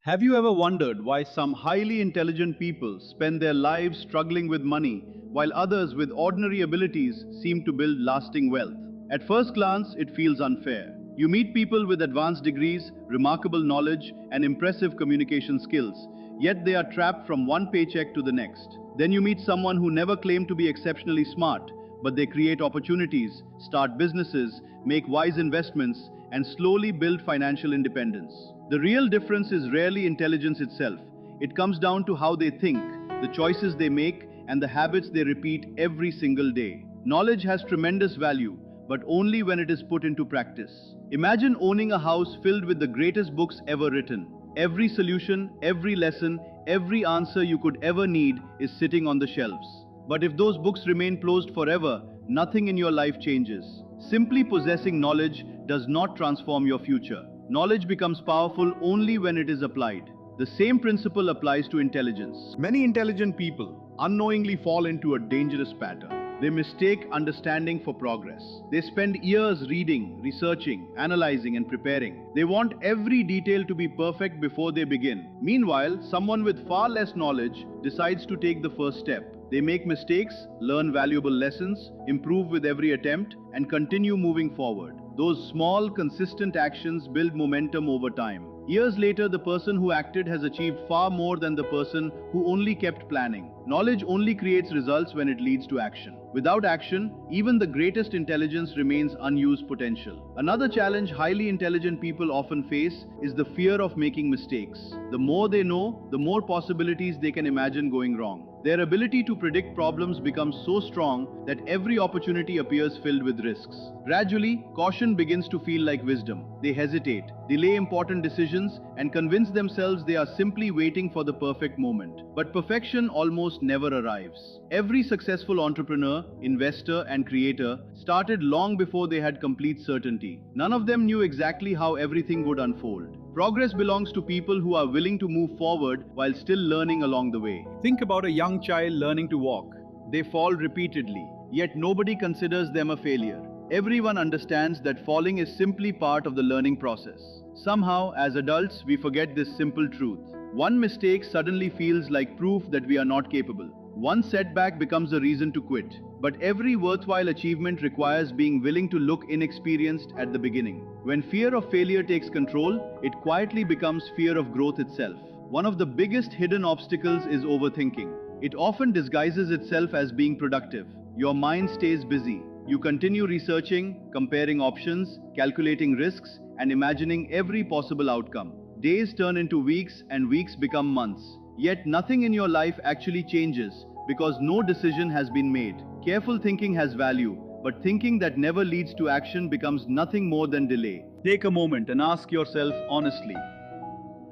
Have you ever wondered why some highly intelligent people spend their lives struggling with money while others with ordinary abilities seem to build lasting wealth? At first glance, it feels unfair. You meet people with advanced degrees, remarkable knowledge, and impressive communication skills, yet they are trapped from one paycheck to the next. Then you meet someone who never claimed to be exceptionally smart, but they create opportunities, start businesses, make wise investments, and slowly build financial independence. The real difference is rarely intelligence itself. It comes down to how they think, the choices they make, and the habits they repeat every single day. Knowledge has tremendous value, but only when it is put into practice. Imagine owning a house filled with the greatest books ever written. Every solution, every lesson, every answer you could ever need is sitting on the shelves. But if those books remain closed forever, nothing in your life changes. Simply possessing knowledge does not transform your future. Knowledge becomes powerful only when it is applied. The same principle applies to intelligence. Many intelligent people unknowingly fall into a dangerous pattern. They mistake understanding for progress. They spend years reading, researching, analyzing, and preparing. They want every detail to be perfect before they begin. Meanwhile, someone with far less knowledge decides to take the first step. They make mistakes, learn valuable lessons, improve with every attempt, and continue moving forward. Those small, consistent actions build momentum over time. Years later, the person who acted has achieved far more than the person who only kept planning. Knowledge only creates results when it leads to action. Without action, even the greatest intelligence remains unused potential. Another challenge highly intelligent people often face is the fear of making mistakes. The more they know, the more possibilities they can imagine going wrong. Their ability to predict problems becomes so strong that every opportunity appears filled with risks. Gradually, caution begins to feel like wisdom. They hesitate, delay important decisions, and convince themselves they are simply waiting for the perfect moment. But perfection almost never arrives. Every successful entrepreneur, investor, and creator started long before they had complete certainty. None of them knew exactly how everything would unfold. Progress belongs to people who are willing to move forward while still learning along the way. Think about a young child learning to walk. They fall repeatedly, yet nobody considers them a failure. Everyone understands that falling is simply part of the learning process. Somehow, as adults, we forget this simple truth. One mistake suddenly feels like proof that we are not capable. One setback becomes a reason to quit. But every worthwhile achievement requires being willing to look inexperienced at the beginning. When fear of failure takes control, it quietly becomes fear of growth itself. One of the biggest hidden obstacles is overthinking. It often disguises itself as being productive. Your mind stays busy. You continue researching, comparing options, calculating risks, and imagining every possible outcome. Days turn into weeks and weeks become months. Yet nothing in your life actually changes because no decision has been made. Careful thinking has value, but thinking that never leads to action becomes nothing more than delay. Take a moment and ask yourself honestly,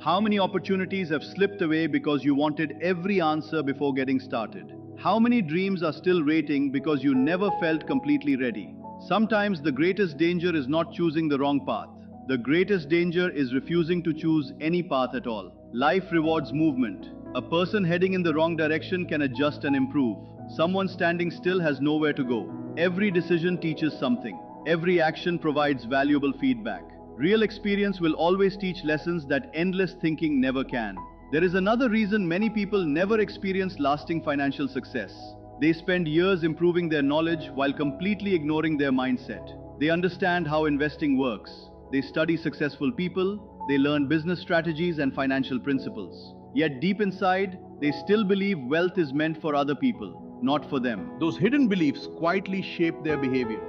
how many opportunities have slipped away because you wanted every answer before getting started? How many dreams are still waiting because you never felt completely ready? Sometimes the greatest danger is not choosing the wrong path. The greatest danger is refusing to choose any path at all. Life rewards movement. A person heading in the wrong direction can adjust and improve. Someone standing still has nowhere to go. Every decision teaches something. Every action provides valuable feedback. Real experience will always teach lessons that endless thinking never can. There is another reason many people never experience lasting financial success. They spend years improving their knowledge while completely ignoring their mindset. They understand how investing works. They study successful people. They learn business strategies and financial principles. Yet deep inside, they still believe wealth is meant for other people, not for them. Those hidden beliefs quietly shape their behavior.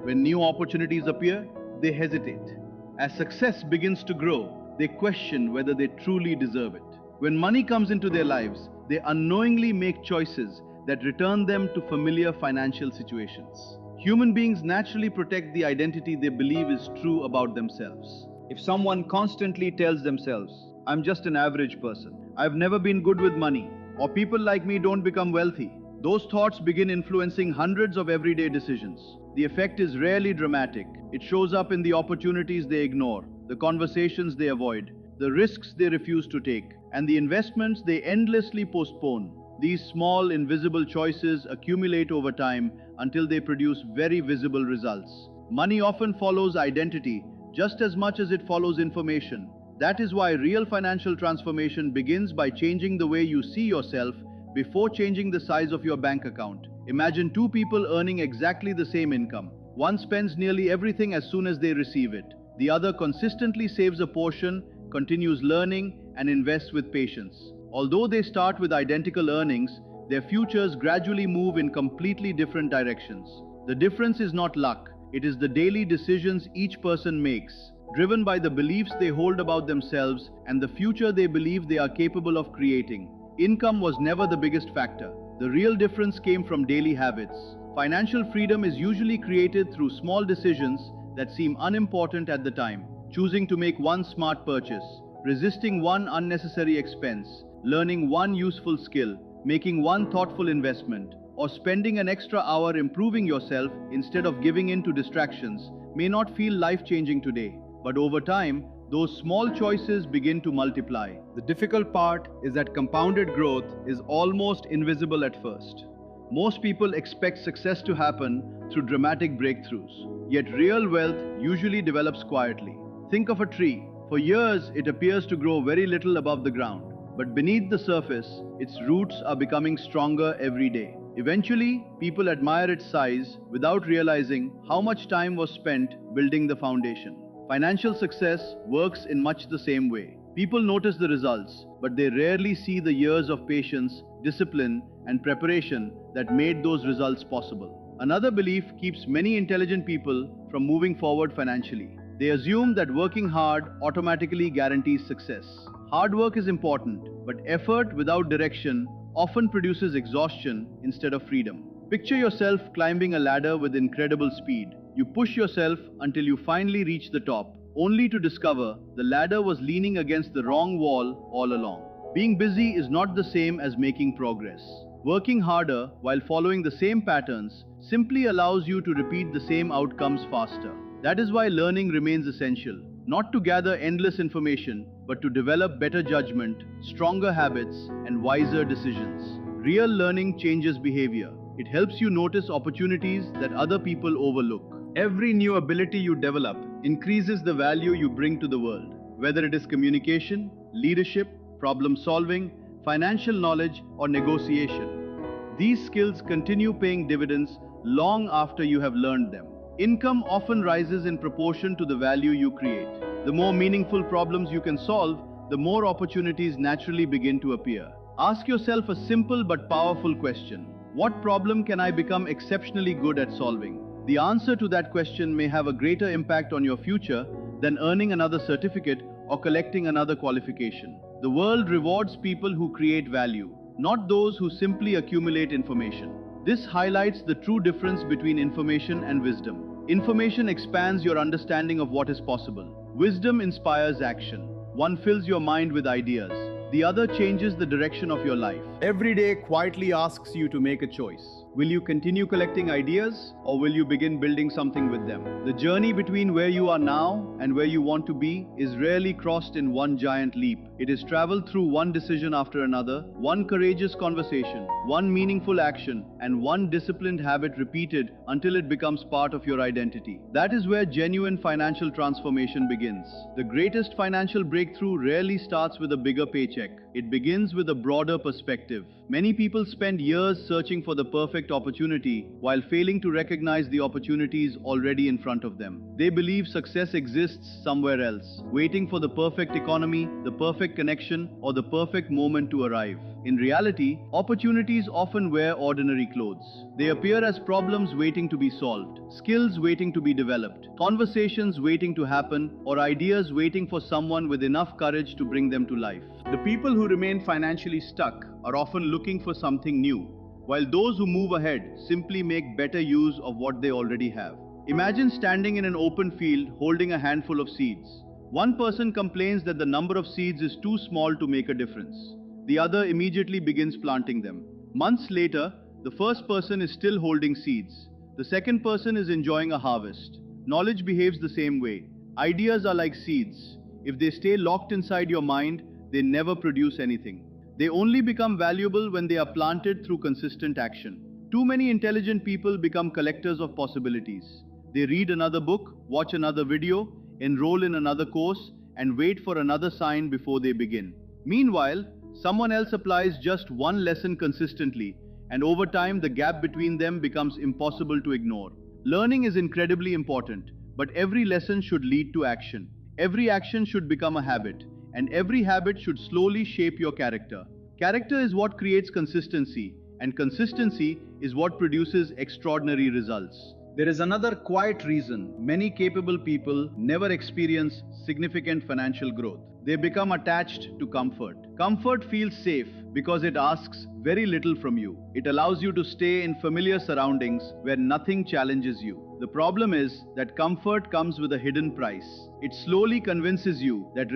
When new opportunities appear, they hesitate. As success begins to grow, they question whether they truly deserve it. When money comes into their lives, they unknowingly make choices that return them to familiar financial situations. Human beings naturally protect the identity they believe is true about themselves. If someone constantly tells themselves, "I'm just an average person, I've never been good with money," or "people like me don't become wealthy," those thoughts begin influencing hundreds of everyday decisions. The effect is rarely dramatic. It shows up in the opportunities they ignore, the conversations they avoid, the risks they refuse to take, and the investments they endlessly postpone. These small, invisible choices accumulate over time until they produce very visible results. Money often follows identity just as much as it follows information. That is why real financial transformation begins by changing the way you see yourself before changing the size of your bank account. Imagine two people earning exactly the same income. One spends nearly everything as soon as they receive it. The other consistently saves a portion, continues learning, and invests with patience. Although they start with identical earnings, their futures gradually move in completely different directions. The difference is not luck, it is the daily decisions each person makes, driven by the beliefs they hold about themselves and the future they believe they are capable of creating. Income was never the biggest factor. The real difference came from daily habits. Financial freedom is usually created through small decisions that seem unimportant at the time. Choosing to make one smart purchase, resisting one unnecessary expense, learning one useful skill, making one thoughtful investment, or spending an extra hour improving yourself instead of giving in to distractions may not feel life-changing today, but over time, those small choices begin to multiply. The difficult part is that compounded growth is almost invisible at first. Most people expect success to happen through dramatic breakthroughs, yet real wealth usually develops quietly. Think of a tree. For years, it appears to grow very little above the ground, but beneath the surface, its roots are becoming stronger every day. Eventually, people admire its size without realizing how much time was spent building the foundation. Financial success works in much the same way. People notice the results, but they rarely see the years of patience, discipline, and preparation that made those results possible. Another belief keeps many intelligent people from moving forward financially. They assume that working hard automatically guarantees success. Hard work is important, but effort without direction often produces exhaustion instead of freedom. Picture yourself climbing a ladder with incredible speed. You push yourself until you finally reach the top, only to discover the ladder was leaning against the wrong wall all along. Being busy is not the same as making progress. Working harder while following the same patterns simply allows you to repeat the same outcomes faster. That is why learning remains essential, not to gather endless information, but to develop better judgment, stronger habits, and wiser decisions. Real learning changes behavior. It helps you notice opportunities that other people overlook. Every new ability you develop increases the value you bring to the world, whether it is communication, leadership, problem solving, financial knowledge, or negotiation. These skills continue paying dividends long after you have learned them. Income often rises in proportion to the value you create. The more meaningful problems you can solve, the more opportunities naturally begin to appear. Ask yourself a simple but powerful question. What problem can I become exceptionally good at solving? The answer to that question may have a greater impact on your future than earning another certificate or collecting another qualification. The world rewards people who create value, not those who simply accumulate information. This highlights the true difference between information and wisdom. Information expands your understanding of what is possible. Wisdom inspires action. One fills your mind with ideas. The other changes the direction of your life. Every day quietly asks you to make a choice. Will you continue collecting ideas, or will you begin building something with them? The journey between where you are now and where you want to be is rarely crossed in one giant leap. It is traveled through one decision after another, one courageous conversation, one meaningful action, and one disciplined habit repeated until it becomes part of your identity. That is where genuine financial transformation begins. The greatest financial breakthrough rarely starts with a bigger paycheck. It begins with a broader perspective. Many people spend years searching for the perfect opportunity while failing to recognize the opportunities already in front of them. They believe success exists somewhere else, waiting for the perfect economy, the perfect connection, or the perfect moment to arrive. In reality, opportunities often wear ordinary clothes. They appear as problems waiting to be solved, skills waiting to be developed, conversations waiting to happen, or ideas waiting for someone with enough courage to bring them to life. The people who remain financially stuck are often looking for something new, while those who move ahead simply make better use of what they already have. Imagine standing in an open field holding a handful of seeds. One person complains that the number of seeds is too small to make a difference. The other immediately begins planting them. Months later, the first person is still holding seeds. The second person is enjoying a harvest. Knowledge behaves the same way. Ideas are like seeds. If they stay locked inside your mind, they never produce anything. They only become valuable when they are planted through consistent action. Too many intelligent people become collectors of possibilities. They read another book, watch another video, enroll in another course, and wait for another sign before they begin. Meanwhile, someone else applies just one lesson consistently, and over time the gap between them becomes impossible to ignore. Learning is incredibly important, but every lesson should lead to action. Every action should become a habit, and every habit should slowly shape your character. Character is what creates consistency, and consistency is what produces extraordinary results. There is another quiet reason many capable people never experience significant financial growth. They become attached to comfort. Comfort feels safe because it asks very little from you. It allows you to stay in familiar surroundings where nothing challenges you. The problem is that comfort comes with a hidden price. It slowly convinces you that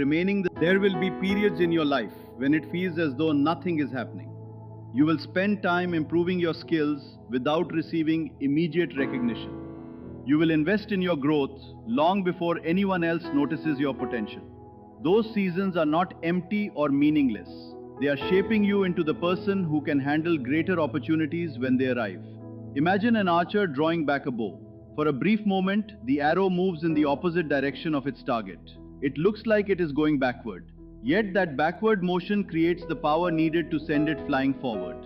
there will be periods in your life when it feels as though nothing is happening. You will spend time improving your skills without receiving immediate recognition. You will invest in your growth long before anyone else notices your potential. Those seasons are not empty or meaningless. They are shaping you into the person who can handle greater opportunities when they arrive. Imagine an archer drawing back a bow. For a brief moment, the arrow moves in the opposite direction of its target. It looks like it is going backward. Yet that backward motion creates the power needed to send it flying forward.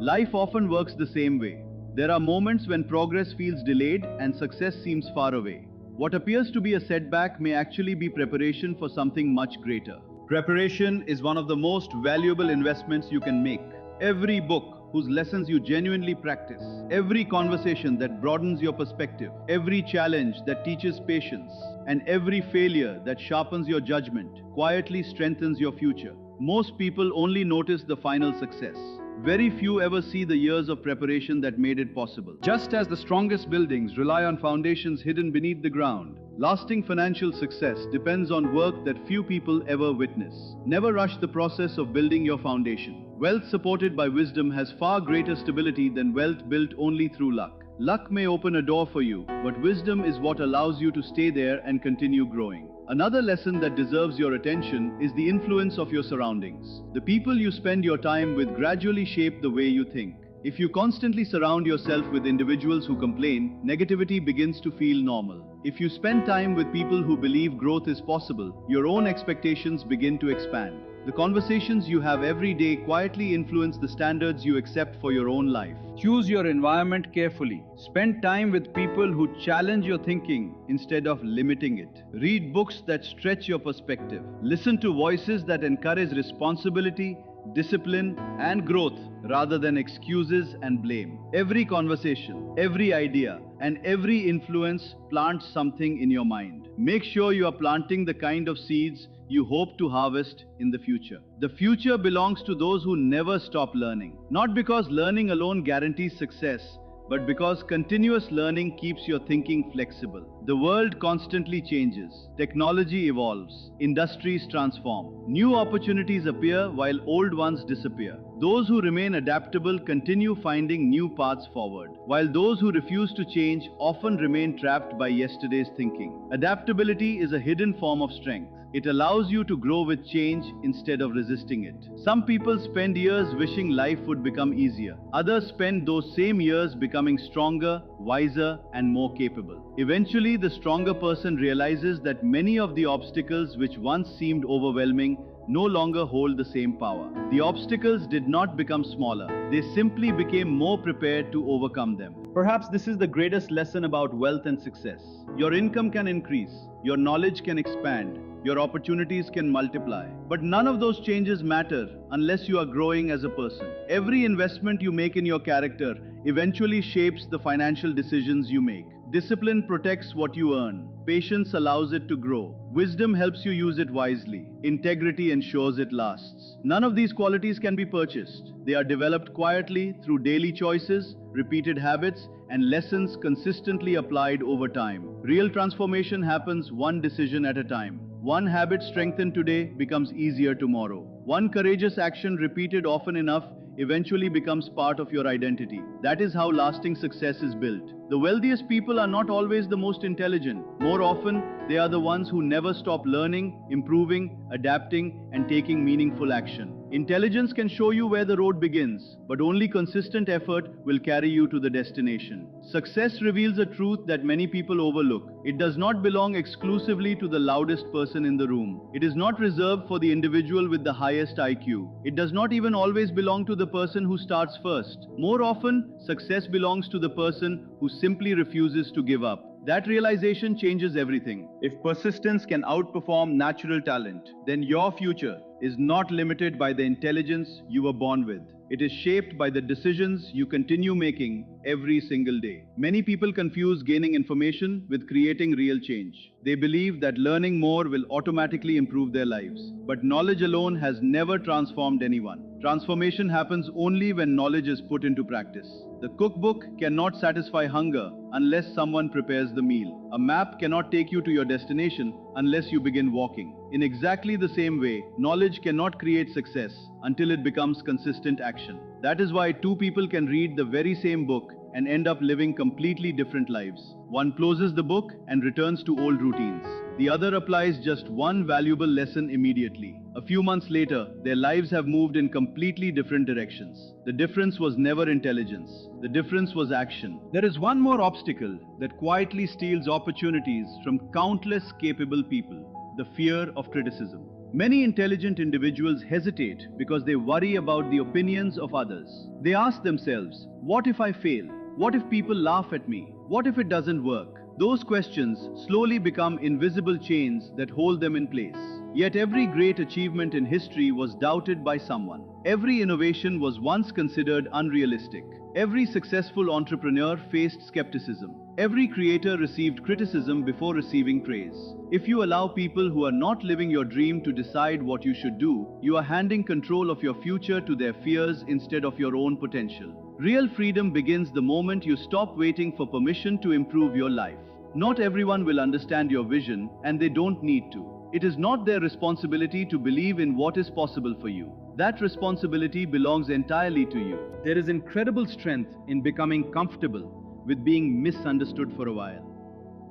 Life often works the same way. There are moments when progress feels delayed and success seems far away. What appears to be a setback may actually be preparation for something much greater. Preparation is one of the most valuable investments you can make. Every book whose lessons you genuinely practice, every conversation that broadens your perspective, every challenge that teaches patience, and every failure that sharpens your judgment quietly strengthens your future. Most people only notice the final success. Very few ever see the years of preparation that made it possible. Just as the strongest buildings rely on foundations hidden beneath the ground, lasting financial success depends on work that few people ever witness. Never rush the process of building your foundation. Wealth supported by wisdom has far greater stability than wealth built only through luck. Luck may open a door for you, but wisdom is what allows you to stay there and continue growing. Another lesson that deserves your attention is the influence of your surroundings. The people you spend your time with gradually shape the way you think. If you constantly surround yourself with individuals who complain, negativity begins to feel normal. If you spend time with people who believe growth is possible, your own expectations begin to expand. The conversations you have every day quietly influence the standards you accept for your own life. Choose your environment carefully. Spend time with people who challenge your thinking instead of limiting it. Read books that stretch your perspective. Listen to voices that encourage responsibility, discipline, and growth rather than excuses and blame. Every conversation, every idea, and every influence plants something in your mind. Make sure you are planting the kind of seeds you hope to harvest in the future. The future belongs to those who never stop learning. Not because learning alone guarantees success, but because continuous learning keeps your thinking flexible. The world constantly changes. Technology evolves. Industries transform. New opportunities appear while old ones disappear. Those who remain adaptable continue finding new paths forward, while those who refuse to change often remain trapped by yesterday's thinking. Adaptability is a hidden form of strength. It allows you to grow with change instead of resisting it. Some people spend years wishing life would become easier. Others spend those same years becoming stronger, wiser, and more capable. Eventually, the stronger person realizes that many of the obstacles which once seemed overwhelming no longer hold the same power. The obstacles did not become smaller. They simply became more prepared to overcome them. Perhaps this is the greatest lesson about wealth and success. Your income can increase, your knowledge can expand, your opportunities can multiply. But none of those changes matter unless you are growing as a person. Every investment you make in your character eventually shapes the financial decisions you make. Discipline protects what you earn. Patience allows it to grow. Wisdom helps you use it wisely. Integrity ensures it lasts. None of these qualities can be purchased. They are developed quietly through daily choices, repeated habits, and lessons consistently applied over time. Real transformation happens one decision at a time. One habit strengthened today becomes easier tomorrow. One courageous action repeated often enough eventually becomes part of your identity. That is how lasting success is built. The wealthiest people are not always the most intelligent. More often, they are the ones who never stop learning, improving, adapting, and taking meaningful action. Intelligence can show you where the road begins, but only consistent effort will carry you to the destination. Success reveals a truth that many people overlook. It does not belong exclusively to the loudest person in the room. It is not reserved for the individual with the highest IQ. It does not even always belong to the person who starts first. More often, success belongs to the person who simply refuses to give up. That realization changes everything. If persistence can outperform natural talent, then your future is not limited by the intelligence you were born with. It is shaped by the decisions you continue making every single day. Many people confuse gaining information with creating real change. They believe that learning more will automatically improve their lives. But knowledge alone has never transformed anyone. Transformation happens only when knowledge is put into practice. The cookbook cannot satisfy hunger unless someone prepares the meal. A map cannot take you to your destination unless you begin walking. In exactly the same way, knowledge cannot create success until it becomes consistent action. That is why two people can read the very same book and end up living completely different lives. One closes the book and returns to old routines. The other applies just one valuable lesson immediately. A few months later, their lives have moved in completely different directions. The difference was never intelligence. The difference was action. There is one more obstacle that quietly steals opportunities from countless capable people: the fear of criticism. Many intelligent individuals hesitate because they worry about the opinions of others. They ask themselves, what if I fail? What if people laugh at me? What if it doesn't work? Those questions slowly become invisible chains that hold them in place. Yet every great achievement in history was doubted by someone. Every innovation was once considered unrealistic. Every successful entrepreneur faced skepticism. Every creator received criticism before receiving praise. If you allow people who are not living your dream to decide what you should do, you are handing control of your future to their fears instead of your own potential. Real freedom begins the moment you stop waiting for permission to improve your life. Not everyone will understand your vision, and they don't need to. It is not their responsibility to believe in what is possible for you. That responsibility belongs entirely to you. There is incredible strength in becoming comfortable with being misunderstood for a while.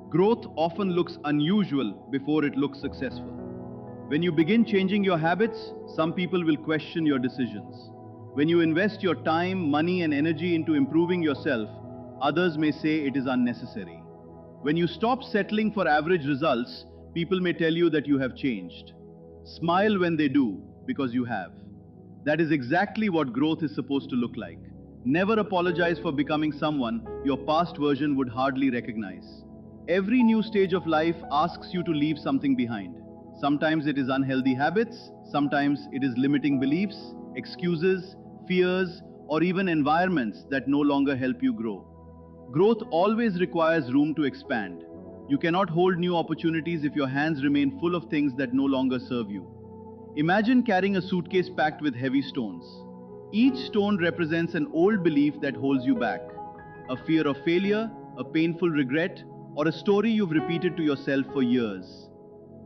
Growth often looks unusual before it looks successful. When you begin changing your habits, some people will question your decisions. When you invest your time, money, and energy into improving yourself, others may say it is unnecessary. When you stop settling for average results, people may tell you that you have changed. Smile when they do, because you have. That is exactly what growth is supposed to look like. Never apologize for becoming someone your past version would hardly recognize. Every new stage of life asks you to leave something behind. Sometimes it is unhealthy habits, sometimes it is limiting beliefs, excuses, fears, or even environments that no longer help you grow. Growth always requires room to expand. You cannot hold new opportunities if your hands remain full of things that no longer serve you. Imagine carrying a suitcase packed with heavy stones. Each stone represents an old belief that holds you back. A fear of failure, a painful regret, or a story you've repeated to yourself for years.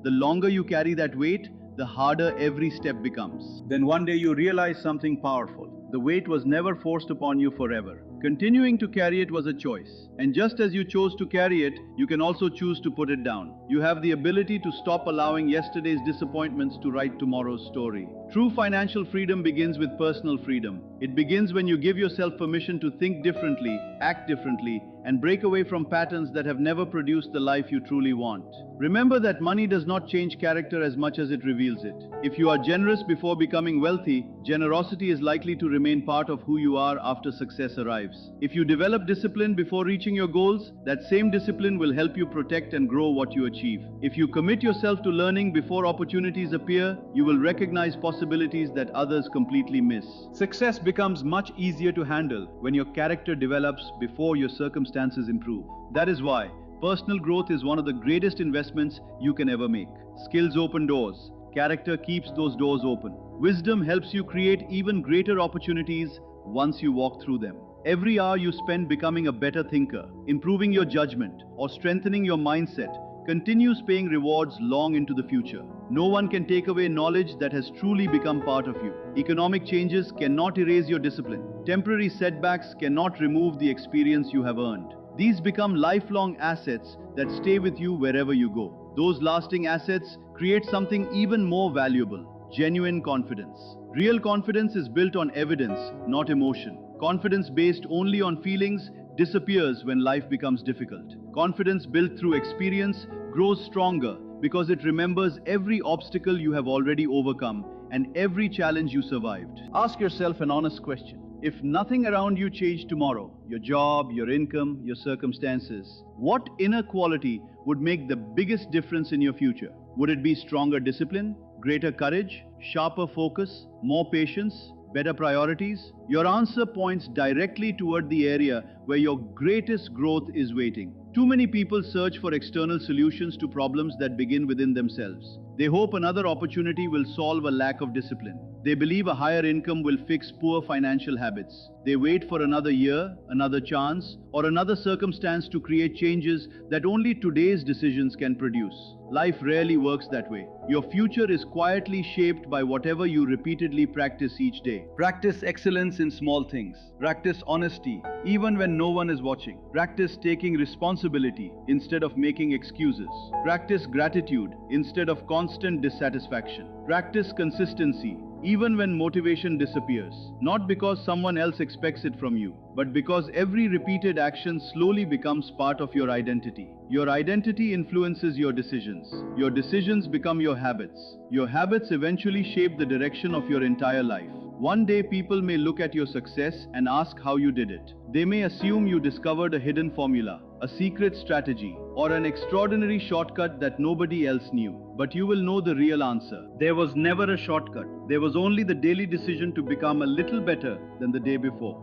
The longer you carry that weight, the harder every step becomes. Then one day you realize something powerful. The weight was never forced upon you forever. Continuing to carry it was a choice. And just as you chose to carry it, you can also choose to put it down. You have the ability to stop allowing yesterday's disappointments to write tomorrow's story. True financial freedom begins with personal freedom. It begins when you give yourself permission to think differently, act differently, and break away from patterns that have never produced the life you truly want. Remember that money does not change character as much as it reveals it. If you are generous before becoming wealthy, generosity is likely to remain part of who you are after success arrives. If you develop discipline before reaching your goals, that same discipline will help you protect and grow what you achieve. If you commit yourself to learning before opportunities appear, you will recognize possibilities that others completely miss. Success becomes much easier to handle when your character develops before your circumstances improve. That is why personal growth is one of the greatest investments you can ever make. Skills open doors. Character keeps those doors open. Wisdom helps you create even greater opportunities once you walk through them. Every hour you spend becoming a better thinker, improving your judgment, or strengthening your mindset continues paying rewards long into the future. No one can take away knowledge that has truly become part of you. Economic changes cannot erase your discipline. Temporary setbacks cannot remove the experience you have earned. These become lifelong assets that stay with you wherever you go. Those lasting assets create something even more valuable: genuine confidence. Real confidence is built on evidence, not emotion. Confidence based only on feelings disappears when life becomes difficult. Confidence built through experience grows stronger because it remembers every obstacle you have already overcome and every challenge you survived. Ask yourself an honest question. If nothing around you changed tomorrow, your job, your income, your circumstances, what inner quality would make the biggest difference in your future? Would it be stronger discipline, greater courage, sharper focus, more patience, better priorities? Your answer points directly toward the area where your greatest growth is waiting. Too many people search for external solutions to problems that begin within themselves. They hope another opportunity will solve a lack of discipline. They believe a higher income will fix poor financial habits. They wait for another year, another chance, or another circumstance to create changes that only today's decisions can produce. Life rarely works that way. Your future is quietly shaped by whatever you repeatedly practice each day. Practice excellence in small things. Practice honesty, even when no one is watching. Practice taking responsibility instead of making excuses. Practice gratitude instead of constant dissatisfaction. Practice consistency, even when motivation disappears. Not because someone else expects it from you, but because every repeated action slowly becomes part of your identity. Your identity influences your decisions. Your decisions become your habits. Your habits eventually shape the direction of your entire life. One day people may look at your success and ask how you did it. They may assume you discovered a hidden formula, a secret strategy, or an extraordinary shortcut that nobody else knew. But you will know the real answer. There was never a shortcut. There was only the daily decision to become a little better than the day before.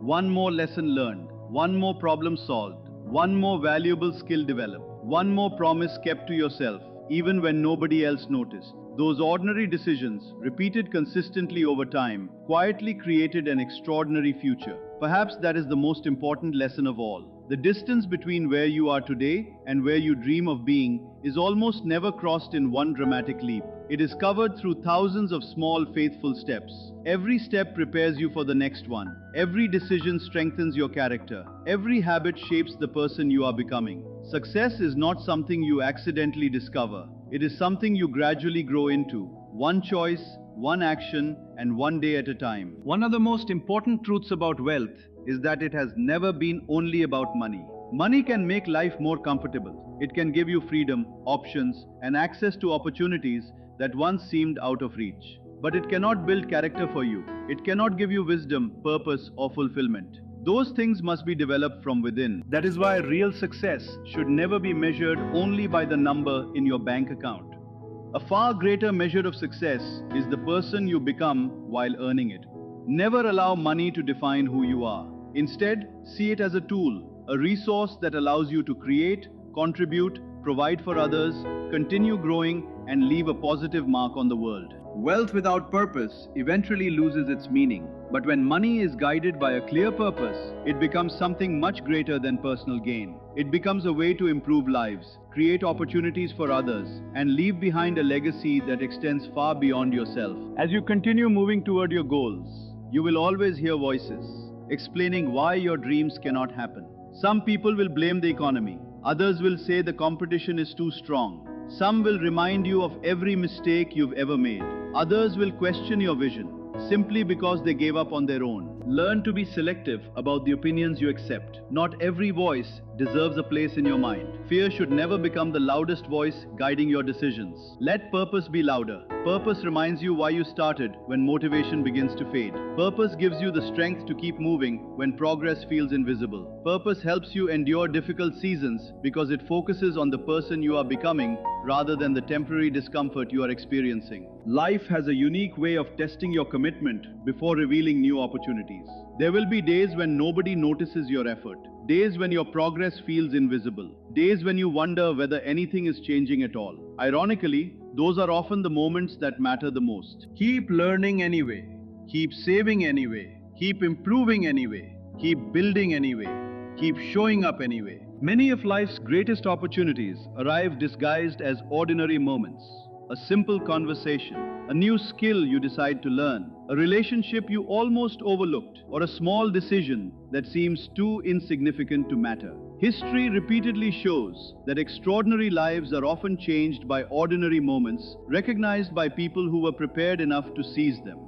One more lesson learned, one more problem solved, one more valuable skill developed, one more promise kept to yourself, even when nobody else noticed. Those ordinary decisions, repeated consistently over time, quietly created an extraordinary future. Perhaps that is the most important lesson of all. The distance between where you are today and where you dream of being is almost never crossed in one dramatic leap. It is covered through thousands of small, faithful steps. Every step prepares you for the next one. Every decision strengthens your character. Every habit shapes the person you are becoming. Success is not something you accidentally discover. It is something you gradually grow into. One choice, one action, and one day at a time. One of the most important truths about wealth is that it has never been only about money. Money can make life more comfortable. It can give you freedom, options, and access to opportunities that once seemed out of reach. But it cannot build character for you. It cannot give you wisdom, purpose, or fulfillment. Those things must be developed from within. That is why real success should never be measured only by the number in your bank account. A far greater measure of success is the person you become while earning it. Never allow money to define who you are. Instead, see it as a tool, a resource that allows you to create, contribute, provide for others, continue growing, and leave a positive mark on the world. Wealth without purpose eventually loses its meaning. But when money is guided by a clear purpose, it becomes something much greater than personal gain. It becomes a way to improve lives, create opportunities for others, and leave behind a legacy that extends far beyond yourself. As you continue moving toward your goals, you will always hear voices explaining why your dreams cannot happen. Some people will blame the economy. Others will say the competition is too strong. Some will remind you of every mistake you've ever made. Others will question your vision simply because they gave up on their own. Learn to be selective about the opinions you accept. Not every voice deserves a place in your mind. Fear should never become the loudest voice guiding your decisions. Let purpose be louder. Purpose reminds you why you started when motivation begins to fade. Purpose gives you the strength to keep moving when progress feels invisible. Purpose helps you endure difficult seasons because it focuses on the person you are becoming rather than the temporary discomfort you are experiencing. Life has a unique way of testing your commitment before revealing new opportunities. There will be days when nobody notices your effort. Days when your progress feels invisible. Days when you wonder whether anything is changing at all. Ironically, those are often the moments that matter the most. Keep learning anyway. Keep saving anyway. Keep improving anyway. Keep building anyway. Keep showing up anyway. Many of life's greatest opportunities arrive disguised as ordinary moments. A simple conversation, a new skill you decide to learn, a relationship you almost overlooked, or a small decision that seems too insignificant to matter. History repeatedly shows that extraordinary lives are often changed by ordinary moments, recognized by people who were prepared enough to seize them.